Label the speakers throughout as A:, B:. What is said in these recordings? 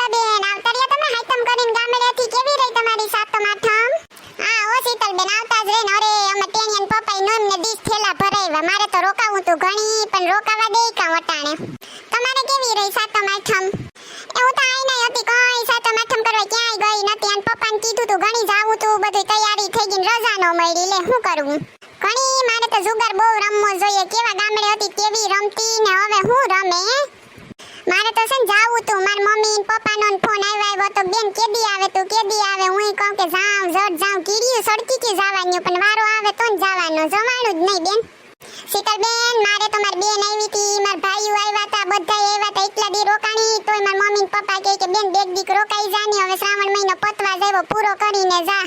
A: જલપાબેન આવતા રહ્યા તમે હાઈતમ કરીને ગામડેથી કેવી રહી તમારી સાતમ આઠમ? હા ઓ શીતલબેન આવતા જ રહીને. અરે અમે ટેણિયન પપ્પાઈ નોમને દીસ થેલા ભરાવ્યા. મારે તો રોકાવું તું ઘણી પણ રોકાવા દે કા વટાણે. તમારે કેવી રહી સાતમ આઠમ? એ હું તો આઈ નઈ હતી કઈ સાતમ આઠમ કરવા ક્યાંય ગઈ નથી. અને પપ્પાને કીધું તું ઘણી જાવું તું બધી તૈયારી થઈ ગઈ રજા નો મળી લે શું કરું. ઘણી મારે તો જુગાર બહુ રમવો જોઈએ. કેવા ગામડે હતી કેવી રમતી ને હવે હું રમે. મારે તો છે ને જાવું તું. માર મમ્મી ને પપ્પાનો ફોન આવ્યો તો બેન કેદી આવે તું કેદી આવે. હું કહું કે જાઉં જડ જાઉં કીડ્યું સડકી કે જવાનું પણ વારો આવે તો જ જવાનું જવાનું જ નહીં બેન. શીતલબેન મારે તો માર બેન આવી હતી માર ભાઈઓ આવ્યા હતા બધા આવ્યા હતા એટલા દી રોકાણી તોય માર મમ્મી ને પપ્પા કહે કે બેન બેગ દીક રોકાઈ જાની હવે શ્રાવણ મહિનો પતવા જેવો પૂરો કરીને જા.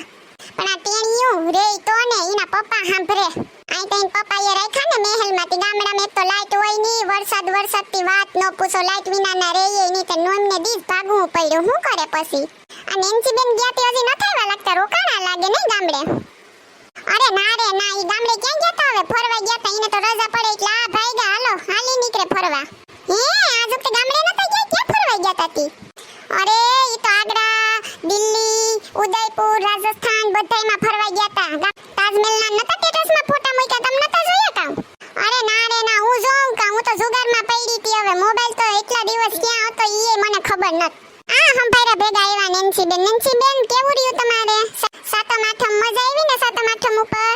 A: પણ આ ટેણિયું રે તો ને એના પપ્પા સાંભળે. આઈ તઈન પપ્પાએ રાખ્યા ને મહેલમાંથી. ગામડામાં એક તો લાઈટ હોય ની વરસાદથી વાત ન પૂછો. લાઈટ વિનાના રેય ની તો નોમને દીસ ભાગવું પડ્યું. શું કરે પછી આ નેન્સીબેન ગયા તે હજી ન થાવા લાગતા રોકાણા લાગે નહીં ગામડે. અરે ના રે ના ઈ ગામડે ક્યાં ગયા તા હવે ફરવા ગયા તા. એને તો રજા પડે એટલે આ ભાઈગા હાલો હાલી નીકળે ફરવા. હે આજ વખતે ગામડે નતા ગયા ક્યાં ફરવા ગયા તા તી? અરે ઈ તો આગ્રા દિલ્હી ઉદયપુર રાજસ્થાન બધાયમાં ફરવા ગયા તા. તાજમહેલના નતા સ્ટેટસમાં ફોટા મૂક્યા તમ નતા જોયા કાં? અરે ના રે ના હું જોઉં કાં. હું તો જુગારમાં પડી તી. હવે મોબાઈલ તો એટલા દિવસ ક્યાં હતો ઈ મને ખબર નત. આ હંભારા ભેગા આવ્યા નેન્સીબેન કેવું રહ્યું તમારે સાતમ આઠમ? મજા આવી ને સાતમ આઠમ ઉપર?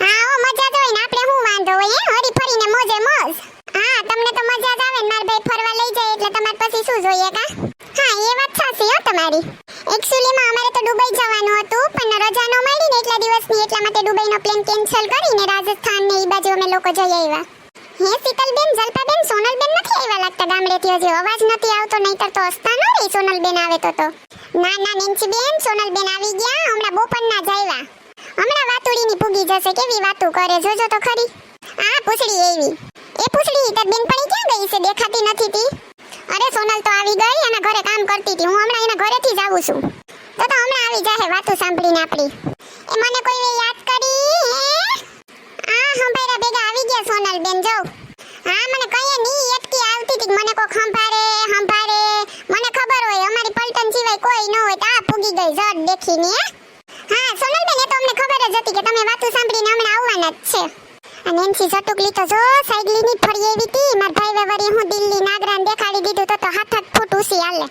A: હા ઓ મજા જ હોય ને આપણે શું વાંધો હોય હે હરી ફરીને મોજે મોજ. હા તમને તો મજા જ આવે ને માર ભાઈ ફરવા લઈ જાય એટલે તમાર પછી શું જોઈએ કા? હા એ વાત સાચી હો તમારી. એક્ચ્યુઅલીમાં અમારે તો દુબઈ જવાનું હતું પણ રજા ન મળી ને એટલા દિવસની એટલા માટે દુબઈનો પ્લેન કેન્સલ કરીને રાજસ્થાન ને ઈ બાજુ અમે લોકો જઈ આવ્યા. હે શીતલબેન જલપાબેન સોનલબેન નથી આવ્યા લાગતા ગામડેથી હજી અવાજ નથી આવતો નહીતર તો હસતા ન રહી સોનલબેન આવે તો. ના ના નેન્સીબેન સોનલબેન આવી ગયા હમણાં બપોરના જ આવ્યા. હમણાં વાતુડીની પૂગી જશે કેવી વાતું કરે જોજો તો ખરી. આ પૂછડી એવી એ પૂછડી તાર બેનપણી ક્યાં ગઈ છે દેખાતી નથી તી? અરે સોનલ તો આવી ગઈ એના ઘરે કામ કરતી હતી. હું હમણાં એના ઘરેથી જ આવું છું. તો હમણાં આવી જાહે વાતું સાંભળીને આપણી. એ મને કોઈ યાદ કરી હે? આ હંભારા ભેગા આવી ગયા સોનલબેન જો. હા મને કઈએ ની એટકી આવતી હતી મને કોક હંભારે મને ખબર હોય અમારી પલટન સિવાય કોઈ ન હોય તો આ પૂગી ગઈ જડ દેખીને. હા સોનલબેન એ તો અમને ખબર જ હતી કે તમે વાતું સાંભળીને હમણાં આવવાના જ છે. આ નેન્સી સટુકલી તો જો સાયકલીની ફરી આવી હતી. માર ભાઈ વેવરી હું દિલ્હી નાગરાન દેખાડી દીધું તો હાથ ફૂટ ઉસી હાલે.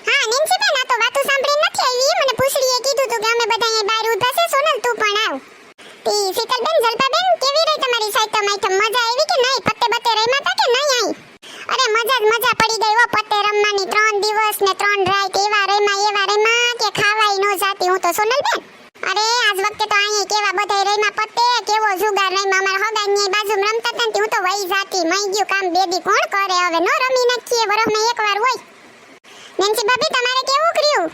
A: હા નેન્સી બેન આ તો વાતું સાંભળીને નથી આવી. મને પૂછડીએ કીધું તું કે અમે બધા અહીં બહાર ઊભા છે સોનલ તું પણ આવ. તી શીતલબેન જલપાબેન કેવી રહી તમારી સાઈતમ આઈટમ? મજા આવી કે નહીં? પત્તે બત્તે રમ્યા તા કે નહીં આઈ? અરે મજા પડી ગઈ હો પત્તે રમવાની. 3 દિવસ ને 3 રાત એવા રમ્યા કે ખાવાય નો જાતી હું તો સોનલબેન. અરે આજ વખતે તો અહીંયા કેવા બધાય રમ્યા પત્તે કેવો જુગાર રમ્યા. અમાર હગાની બાજુમાં રમતા તા ને હું તો વઈ જાતી. મઈ ગયું કામ બેદી કોણ કરે હવે નો રમી નાખીએ વરસમાં એકવાર હોય. નેન્સી ભાભી તમારે કેવું કર્યું?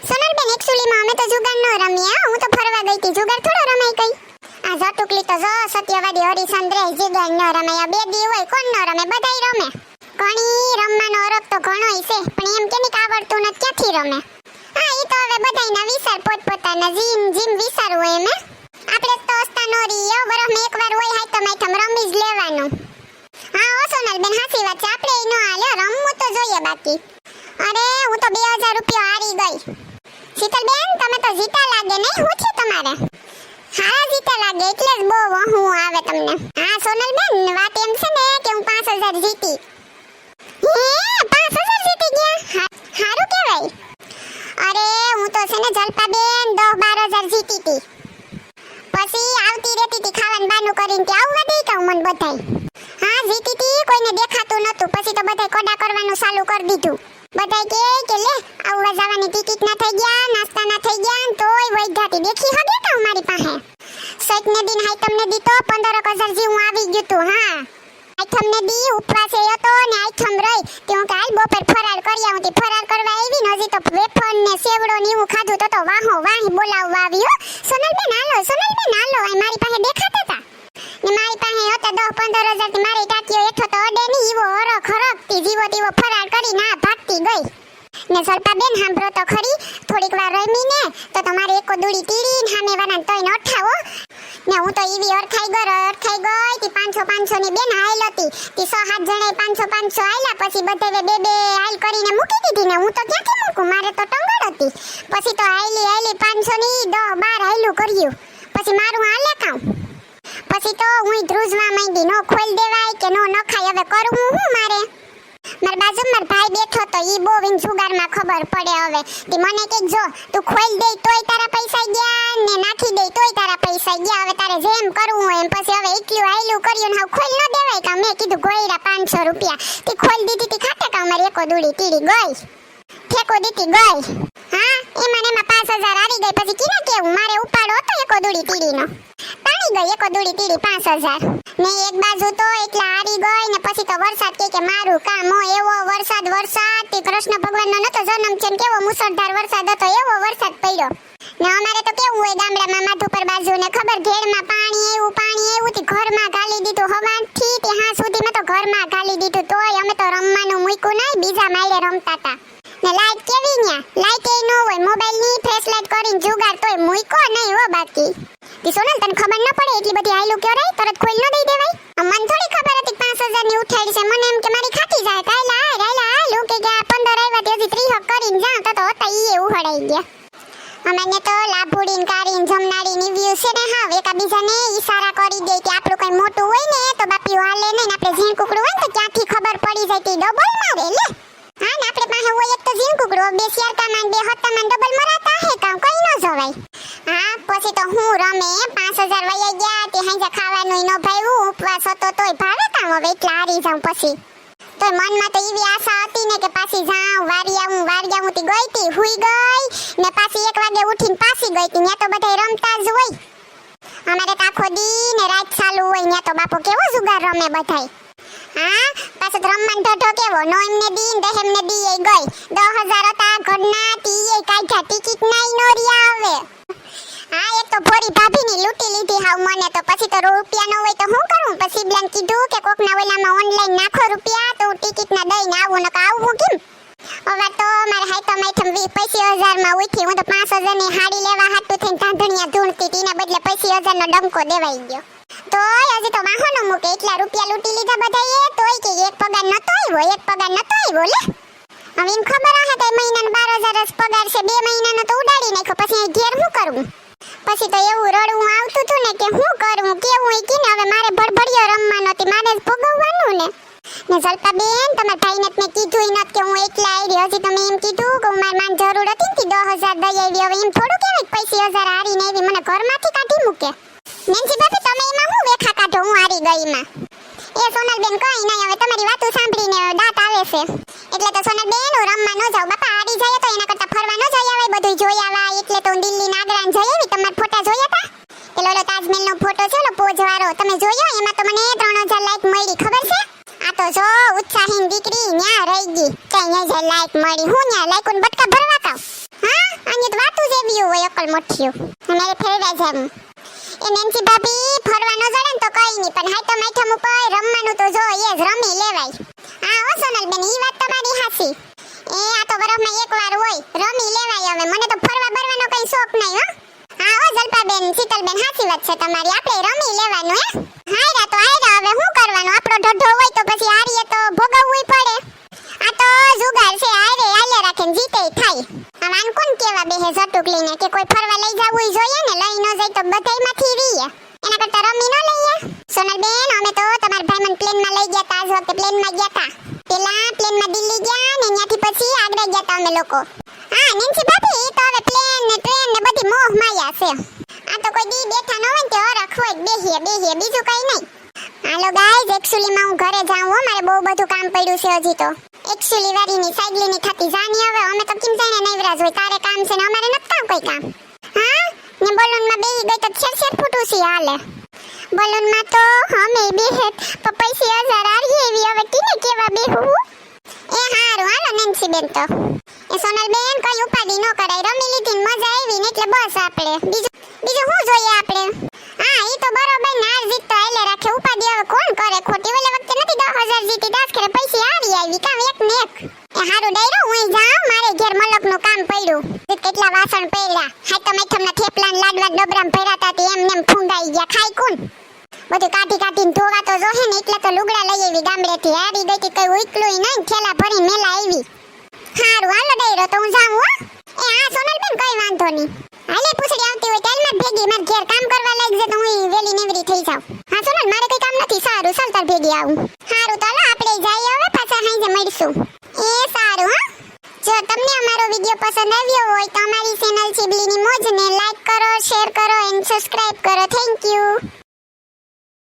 A: સોનલબેન એક્ચ્યુઅલીમાં અમે તો જુગાર નો રમીએ. હું તો ફરવા ગઈ હતી. જુગાર થોડો રમાય કઈ. આ જટુકલી તો જો સત્યવાદી હરિચંદ્ર જુગાર ન રમાય. બે દી હોય કોણ ન રમે બધાય રમે. ઘણી રમવાનો અરબ તો ઘણોય છે પણ એમ કેનીક આવડતું નથી ક્યાંથી રમે. હા ઈ તો હવે બધાયના વિચાર પોતપોતાના જીમ વિચાર હોય એમ. આપણે તો હસતા નો રહીએ વરસમાં એકવાર હોય હાઈતમ આઈટમ રમી જ લેવાનું. હા ઓ સોનલબેન હાચી વાત છે આપણે ઈ નો હાલે રમવું તો જોઈએ બાકી. અરે હું તો 2000 રૂપિયા હારી ગઈ. શીતલબેન તમે તો જીતા લાગે નહીં શું છે તમારે? હા જીતા લાગે એટલે જ બહુ વહું આવે તમને. હા સોનલબેન વાત એમ છે ને કે હું 5000 જીતી. હે 5000 જીતી ગયા? હારું કહેવાય. અરે હું તો છે ને જલપાબેન 10-12000 જીતી હતી. પછી આવતી રહેતી હતી ખાવાનું બાનું કરીને કે આવવા દે કહું મને બધાય. હા જીતી હતી કોઈને દેખાતું નતું. પછી તો બધાય કોડા કરવાનું ચાલુ કરી દીધું. બધાય કે લે આવવા જવાની ટિકિટ ના થઈ ગયા નાસ્તા ના થઈ ગયા તોય વૈધાતી દેખી હગે તો મારી પાસે. સૈતને દિન હાઈતમને દી તો 15000 જેવું આવી ગયું તું. હા આઈથમને દી ઉપવાસે હતો ને આઈથમ રહી તે હું કાલ બપોર ફરાર કર્યા હું ફરાર કરવા આવી ને હજી તો વેફર ને સેવડો ને એવું ખાધું તો વાહો વાહી બોલાવવા આવ્યો. સોનલબેન હાલો આ મારી પાસે દેખાતા હતા ને મારી પાસે હતા 10-15 હજાર થી મારી ટાટીઓ એઠો તો અડે ની ઈવો હરખતી જીવો તેવો ફરાર કરી ના ભાગતી ગઈ. ને જલપાબેન સાંભળો તો ખરી થોડીક વાર રમીને તો તમારે એકો દૂડી તીડીને સામે વાળાને તોય ન ઉઠાવો ને હું તો ઈવી અરખાઈ ગઈ તી 500 ની બેન હાઈલ હતી તી 6-7 જણે 500 હાઈલા પછી બધે બે હાઈલ કરીને મૂકી દીધી ને હું તો ક્યાંથી મૂકું મારે તો ટંગળ હતી પછી તો હાઈલી 500 ની 10-12 હાઈલું કર્યું પછી મારું હાલે કામ પછી તો હું ધ્રુજવા માંડી નો ખોલ દેવાય કે નો નખાય હવે કરું હું મારે માર બાજુમાં ભાઈ બેઠો તો ઈ બહુ વિન જુગારમાં ખબર પડે હવે તી મને કે જો તું ખોલ દે તોય તારા પૈસા ગયા ને નાખી દે તોય તારા પૈસા ગયા હવે તારે જેમ કરવું હોય એમ પછી હવે એકલું આયલું કર્યું ને હવે ખોલ ન દેવાય કા મેં કીધું ગોયરા 500 રૂપિયા તી ખોલ દીધી તી ખાતે કા મારી એકો દૂડી તીડી ગઈ ઠેકો દીધી ગઈ હા એમાં 5000 આવી ગઈ પછી કીને કેવું મારે ઉપાડો હતો એકો દૂડી તીડીનો પાણી ગઈ એકો દૂડી તીડી 5000 ને એક બાજુ તો એકલા હારી ગઈ ને પછી તો વરસાદ કે મારું કામ હો એવો વરસાદ તે કૃષ્ણ ભગવાનનો નતો જન્મ છે ને કેવો મુસળધાર વરસાદ હતો એવો વરસાદ પડ્યો ને અમારે તો કેવું હોય ગામડામાં માધુપર બાજુ ને ખબર ઘેડમાં પાણી એવું થી ઘરમાં ગાલી દીધું હવાથી તે હા સુધીમાં તો ઘરમાં ગાલી દીધું તોય અમે તો રમવાનું મૂક્યું નહીં બીજા માળે રમતા હતા ને લાઈટ કેવી ન્યા લાઈટ એ ન હોય મોબાઈલ ની ફ્લેશ લાઈટ કરીને જુગાર તોય મૂક્યો નહીં હો બાકી તી સોનલ તને ખબર ન પડે એટલી બધી આયલું ક્યો રહી તરત ખોલ ન દઈ દેવાય મને થોડી ખબર હતી 5000 ની ઉઠાડી છે મને એમ કે મારી ખાતી જાય કાયલા લું કે 15 આવ્યા તે હજી 30 કરીને જાવ તો હતા ઈ ઉહડાઈ ગયા અમને તો લાભુડીન કારીન જમનાડી ની વ્યૂ છે ને હા એકા બીજાને ઈશારા કરી દે કે આપણું કઈ મોટું હોય ને તો બાપીઓ હાલે નહીં આપણે ઝીણ કુકડું હોય ને તો ક્યાંથી ખબર પડી જાય તે ડબલ મારે લે હા ને આપણે પાસે હોય એક તો ઝીણ કુકડું બે શિયારકામાં બે હત્તામાં ડબલ મરાતા હે કામ કઈ ન જવાય હા પછી તો હું રમે 5000 વયા ગયા તે હાંજા ખાવાનું ન ભાવ્યું ઉપવાસ હતો તોય ભાવે કામ હવે એટલા હારી જાઉં પછી તો મનમાં તો એવી આશા હતી ને કે પાછી જાઉં વારિયા તી ગઈ તી હુઈ ગઈ ને પાછી 1 વાગે ઉઠીને પાછી ગઈ તી ન્યા તો બધાય રમતા જ હોય અમારે તો આખો દી ને રાત ચાલુ હોય ન્યા તો બાપો કેવો જુગાર રમે બધાય હા પાછો રમવાનો ઢઢો કેવો નો એમને દી ને એમને દી એ ગઈ 10000 હતા ઘરના તી એ કાઢ્યા ટિકિટ નાઈ નો રિયા આવે હા એક તો ભોરી ભાભીની લૂટી લીધી હાવ મને તો પછી તો રૂપિયા ન હોય તો હું કરું પછી બ્લેન કીધું કે કોકના ઓલામાં ઓનલાઈન નાખો રૂપિયા તો ટિકિટ ના દઈને આવું નકા આવું કેમ હવે તો મારે હાઈ તો માઈથમ 25000 માં ઉઠી હું તો 5000 ની હાડી લેવા હાટુ થઈને ધાંધણિયા ધૂણતી તીને બદલે 25000 નો ડંકો દેવાઈ ગયો તોય હજી તો વાહનો મૂકે એટલા રૂપિયા લૂટી લીધા બધાએ તોય કે એક પગાર નતો આવ્યો લે હવે એમ ખબર હે કે મહિનાનો 12000 જ પગાર છે 2 મહિનાનો તો ઉડાડી નાખ્યો પછી ઘેર હું કરું પછી તો એવું રડવું આવતું હતું ને કે હું કરું કેવું ઈ કીને હવે મારે ભડભડિયો રમવાનો હતી મારે જ ભોગવવાનું ને જલપા બેન તમાર ભાઈને મેં કીધું ઈ નત કે હું એકલા આવી હજી તમે એમ કીધું કે માર માન જરૂર હતી ને 10000 દઈ આવી હવે એમ થોડું કહેવાય 25000 હારીને આવી મને ઘરમાંથી કાઢી મૂકે નેન્સી ભાભી તમે એમાં હું વેખા કાઢો હું હારી ગઈ માં એ સોનલ બેન કઈ નહીં હવે તમારી વાતો સાંભળીને દાંત આવે છે એટલે તો સોનલ બેન હું રમવા ન જાઉં બાપા હારી જાય તો એના કરતા ફરવા ન જઈ આવે બધું જોઈ આવા એટલે તો દિલ્હી નાગરાન જઈ આવી તમાર ફોટા જોયા તા પેલો તાજમહેલ નો ફોટો છે ને પોઝ વાળો તમે જોયો એમાં તો મને 3000 લાઈક મળી ખબર છે આ તો જો ઉત્સાહીન દીકરી ન્યા રહી ગઈ કઈ જ લાઈક મળી હું ન્યા લાઈક ને બટકા ભરવા કાવ હા આને તો વાતું જેવી હોય અકલ મોઠ્યું મારે ફેરવા જામ એ નેન્સી ભાભી ફરવા ન જડે ને તો કઈ નહીં પણ હાઈ તો માઠમ ઉપર રમવાનું તો જો એ જ રમી લેવાય હા ઓ સોનલ બેન ઈ વાત તમારી હાસી એ આ તો વરસમાં એકવાર હોય રમી લેવાય હવે મને તો ફરવા બરવાનો કઈ શોખ નહીં હો હા ઓ જલપા બેન શીતલ બેન હાસી વાત છે તમારી આપણે રમી લેવાનું હે હાયરા તો હાયરા હવે શું કરવાનું આપણો ઢઢો હોય તો પછી હારીએ તો ભોગવવું પડે આ તો જુગાર છે હાલે રાખે ને જીતે થાય હવે આન કોણ કેવા બેહે જટુક લઈને કે કોઈ ફરવા લઈ જાવું જોઈએ ને લઈ ન જાય તો બધાયમાંથી રીએ એના કરતા રમી ન લઈએ સોનલ બેન અમે તો તમાર ભાઈ મને પ્લેનમાં લઈ ગયા તા આજ વખતે પ્લેનમાં ગયા તા પેલા પ્લેનમાં દિલ્હી ગયા ને ત્યાંથી પછી આગ્રા ગયા તા અમે લોકો હા નેન્સી ભાભી તો હવે પ્લેન ને ટ્રેન ને બધી મોહ માયા છે આ તો કોઈ દી બેઠા ન હોય ને તે હરખ હોય બેહીએ બીજું કઈ નહીં હાલો ગાઈઝ એક્ચ્યુઅલી માં હું ઘરે જાઉં હો મારે બહુ બધું કામ પડ્યું છે હજી તો એક્ચ્યુઅલી વારીની સાઈડલીની થતી જાની હવે અમે તો કેમ જાણે નૈવરાજ હોય તારે કામ છે ને અમારે નતા કોઈ કામ હા ને બલૂનમાં બેહી ગઈ તો છેર ફૂટું છે હાલે બલૂનમાં તો અમે બેહે 25000 આરી એવી હવે કીને કેવા બેહું એ હારું હાલો નેન્સી બેન તો એ સોનલ બેન કઈ ઉપાડી ન કરાય રમી લીધી મજા આવી ને એટલે બસ આપણે બીજું શું જોઈએ આપણે હા ઈ તો બરોબર નાર જીત તો આલે રાખે ઉપાડી હવે કોણ કરે ખોટી ઓલે વખતે નથી 10000 જીતી 10 કરે પૈસા હારી આવી કામ એક ને એક એ હારું ડાયરો હું જાઉં મારે ઘેર ઘેર મલકનું કામ પડ્યું. કેટલા વાસણ પડ્યા. હાથમ માથમના થેપલા ને લાડવા ડબરામ ભરાતા તે એમ નેમ ફૂંગાઈ ગયા. ખાઈ કોણ? બધું કાઢીને ધોવા તો જોહે ને, એટલે તો લુગડા લઈ આવી ગામડેથી. હારી ગઈ કે કઈ ઉકલું નહીં, થેલા ભરીને મેલા આવી. હારું હાલો ડાયરો તો હું જાઉં હો. એ હા સોનલબેન કઈ વાંધો નહીં. હાલે પૂછડી આવતી હોય તેલમાં ભેગી માર ઘેર કામ કરવા લાગજે તો હું વેલી નેવરી થઈ જાઉં. હા સોનલ મારે કઈ કામ નથી. સારું ચાલ તાર ભેગી આવું. હારું તો હાલો આપણે જઈએ હવે, પાછા હાંજે મળીશું. એ સારું હા. જો તમને અમારો વિડિયો પસંદ આવ્યો હોય તો અમારી ચેનલ ચીબલીની મોજને લાઈક કરો, શેર કરો એન્ડ સબસ્ક્રાઇબ કરો. Thank you.